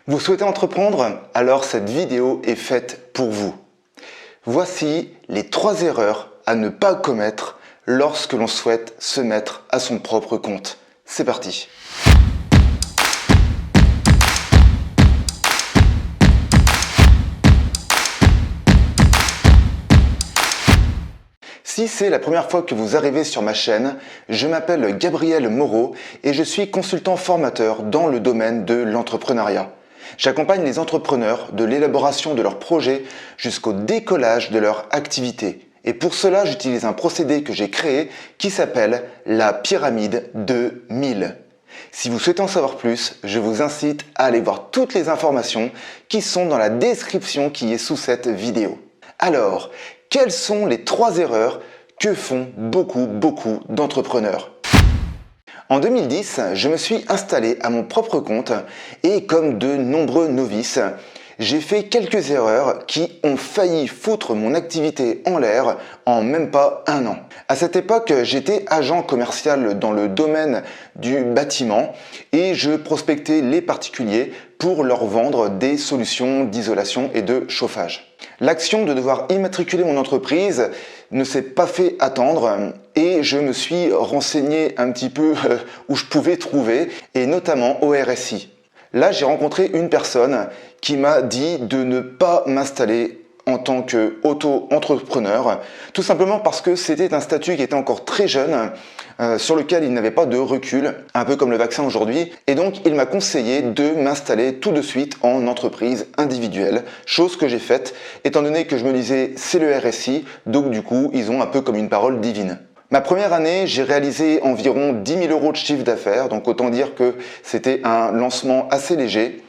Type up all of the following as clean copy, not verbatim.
Vous souhaitez entreprendre? Alors cette vidéo est faite pour vous. Voici les 3 erreurs à ne pas commettre lorsque l'on souhaite se mettre à son propre compte. C'est parti! Si c'est la première fois que vous arrivez sur ma chaîne, je m'appelle Gabriel Moreau et je suis consultant formateur dans le domaine de l'entrepreneuriat. J'accompagne les entrepreneurs de l'élaboration de leurs projets jusqu'au décollage de leur activité. Et pour cela, j'utilise un procédé que j'ai créé qui s'appelle la pyramide de 1000. Si vous souhaitez en savoir plus, je vous incite à aller voir toutes les informations qui sont dans la description qui est sous cette vidéo. Alors, quelles sont les 3 erreurs que font beaucoup d'entrepreneurs? En 2010, je me suis installé à mon propre compte et comme de nombreux novices, j'ai fait quelques erreurs qui ont failli foutre mon activité en l'air en même pas un an. À cette époque, j'étais agent commercial dans le domaine du bâtiment et je prospectais les particuliers pour leur vendre des solutions d'isolation et de chauffage. L'action de devoir immatriculer mon entreprise ne s'est pas fait attendre et je me suis renseigné un petit peu où je pouvais trouver et notamment au RSI. Là, j'ai rencontré une personne qui m'a dit de ne pas m'installer en tant qu'auto-entrepreneur, tout simplement parce que c'était un statut qui était encore très jeune, sur lequel il n'avait pas de recul, un peu comme le vaccin aujourd'hui, et donc il m'a conseillé de m'installer tout de suite en entreprise individuelle, chose que j'ai faite, étant donné que je me disais c'est le RSI, donc du coup ils ont un peu comme une parole divine. Ma première année, j'ai réalisé environ 10 000 € de chiffre d'affaires, donc autant dire que c'était un lancement assez léger.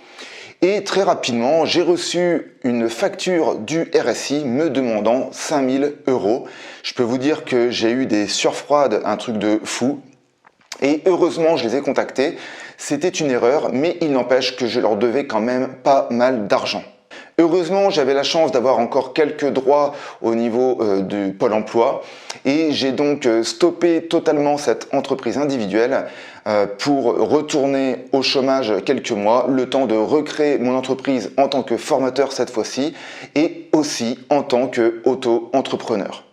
Et très rapidement, j'ai reçu une facture du RSI me demandant 5 000 €. Je peux vous dire que j'ai eu des sueurs froides, un truc de fou. Et heureusement, je les ai contactés. C'était une erreur, mais il n'empêche que je leur devais quand même pas mal d'argent. Heureusement, j'avais la chance d'avoir encore quelques droits au niveau du Pôle emploi et j'ai donc stoppé totalement cette entreprise individuelle pour retourner au chômage quelques mois, le temps de recréer mon entreprise en tant que formateur cette fois-ci et aussi en tant qu'auto-entrepreneur.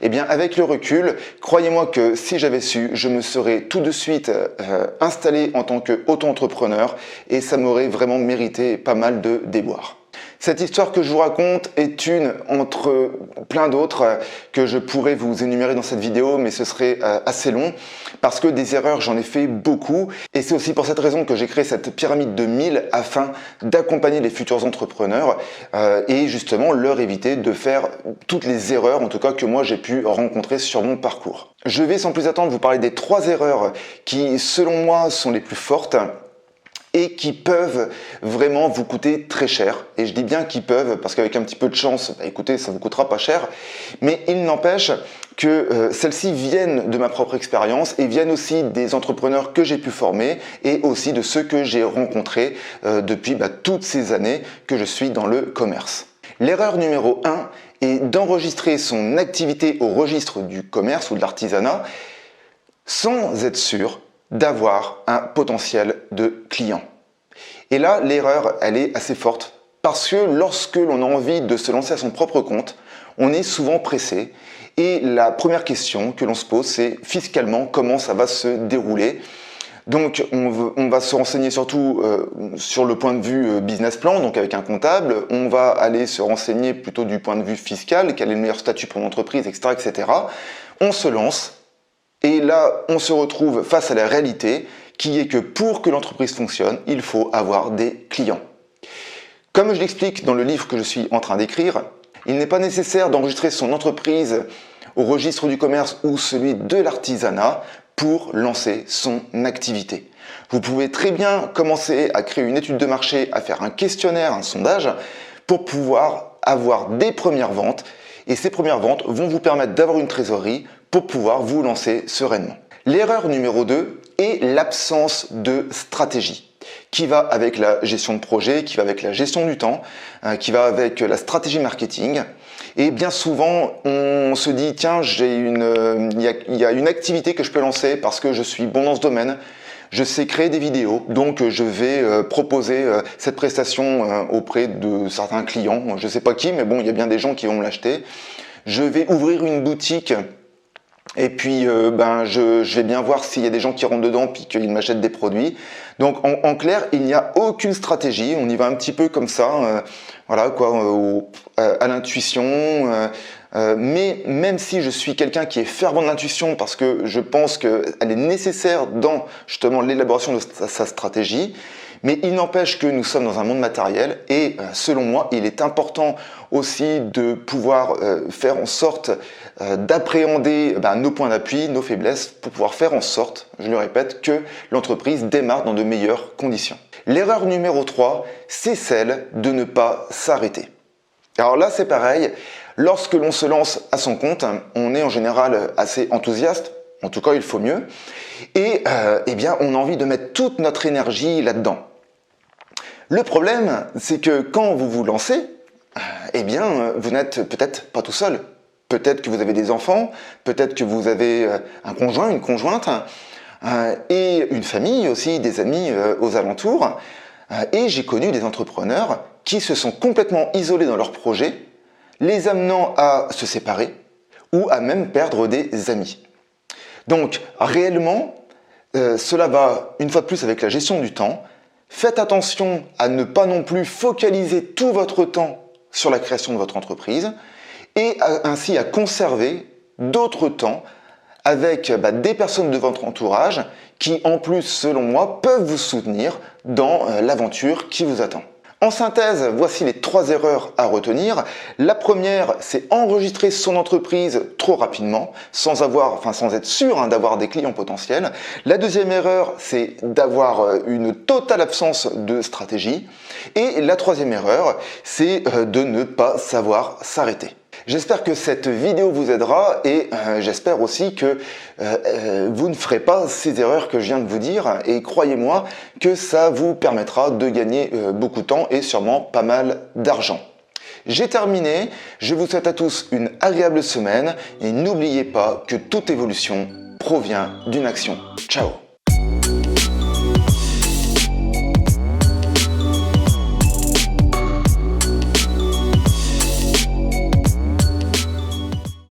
Eh bien, avec le recul, croyez-moi que si j'avais su, je me serais tout de suite installé en tant qu'auto-entrepreneur et ça m'aurait vraiment mérité pas mal de déboires. Cette histoire que je vous raconte est une entre plein d'autres que je pourrais vous énumérer dans cette vidéo, mais ce serait assez long parce que des erreurs, j'en ai fait beaucoup et c'est aussi pour cette raison que j'ai créé cette pyramide de 1000 afin d'accompagner les futurs entrepreneurs et justement leur éviter de faire toutes les erreurs, en tout cas que moi j'ai pu rencontrer sur mon parcours. Je vais sans plus attendre vous parler des 3 erreurs qui, selon moi, sont les plus fortes et qui peuvent vraiment vous coûter très cher. Et je dis bien qu'ils peuvent, parce qu'avec un petit peu de chance, écoutez, ça ne vous coûtera pas cher. Mais il n'empêche que celles-ci viennent de ma propre expérience et viennent aussi des entrepreneurs que j'ai pu former et aussi de ceux que j'ai rencontrés depuis toutes ces années que je suis dans le commerce. L'erreur numéro 1 est d'enregistrer son activité au registre du commerce ou de l'artisanat sans être sûr d'avoir un potentiel de client. Et là, l'erreur, elle est assez forte parce que lorsque l'on a envie de se lancer à son propre compte, on est souvent pressé et la première question que l'on se pose, c'est fiscalement comment ça va se dérouler. Donc on va se renseigner surtout sur le point de vue business plan, donc avec un comptable. On va aller se renseigner plutôt du point de vue fiscal, quel est le meilleur statut pour l'entreprise, etc., etc. On se lance. Et là, on se retrouve face à la réalité qui est que pour que l'entreprise fonctionne, il faut avoir des clients. Comme je l'explique dans le livre que je suis en train d'écrire, il n'est pas nécessaire d'enregistrer son entreprise au registre du commerce ou celui de l'artisanat pour lancer son activité. Vous pouvez très bien commencer à créer une étude de marché, à faire un questionnaire, un sondage pour pouvoir avoir des premières ventes et ces premières ventes vont vous permettre d'avoir une trésorerie pour pouvoir vous lancer sereinement. L'erreur numéro 2 est l'absence de stratégie qui va avec la gestion de projet, qui va avec la gestion du temps, qui va avec la stratégie marketing. Et bien souvent, on se dit, tiens, il y a une activité que je peux lancer parce que je suis bon dans ce domaine. Je sais créer des vidéos, donc je vais proposer cette prestation auprès de certains clients. Je ne sais pas qui, mais bon, il y a bien des gens qui vont me l'acheter. Je vais ouvrir une boutique et puis je vais bien voir s'il y a des gens qui rentrent dedans puis qu'ils m'achètent des produits. Donc en clair, il n'y a aucune stratégie, on y va un petit peu comme ça, voilà quoi, à l'intuition. Mais même si je suis quelqu'un qui est fervent de l'intuition parce que je pense qu'elle est nécessaire dans justement l'élaboration de sa stratégie, mais il n'empêche que nous sommes dans un monde matériel et selon moi, il est important aussi de pouvoir faire en sorte d'appréhender nos points d'appui, nos faiblesses, pour pouvoir faire en sorte, je le répète, que l'entreprise démarre dans de meilleures conditions. L'erreur numéro 3, c'est celle de ne pas s'arrêter. Alors là, c'est pareil. Lorsque l'on se lance à son compte, on est en général assez enthousiaste, en tout cas il faut mieux, et eh bien on a envie de mettre toute notre énergie là-dedans. Le problème, c'est que quand vous vous lancez, eh bien vous n'êtes peut-être pas tout seul. Peut-être que vous avez des enfants, peut-être que vous avez un conjoint, une conjointe, et une famille aussi, des amis aux alentours. Et j'ai connu des entrepreneurs qui se sont complètement isolés dans leur projet, les amenant à se séparer ou à même perdre des amis. Donc réellement, cela va une fois de plus avec la gestion du temps. Faites attention à ne pas non plus focaliser tout votre temps sur la création de votre entreprise et ainsi à conserver d'autres temps avec des personnes de votre entourage qui en plus, selon moi, peuvent vous soutenir dans l'aventure qui vous attend. En synthèse, voici les 3 erreurs à retenir. La première, c'est enregistrer son entreprise trop rapidement, sans être sûr d'avoir des clients potentiels. La deuxième erreur, c'est d'avoir une totale absence de stratégie. Et la troisième erreur, c'est de ne pas savoir s'arrêter. J'espère que cette vidéo vous aidera et j'espère aussi que vous ne ferez pas ces erreurs que je viens de vous dire et croyez-moi que ça vous permettra de gagner beaucoup de temps et sûrement pas mal d'argent. J'ai terminé, je vous souhaite à tous une agréable semaine et n'oubliez pas que toute évolution provient d'une action. Ciao!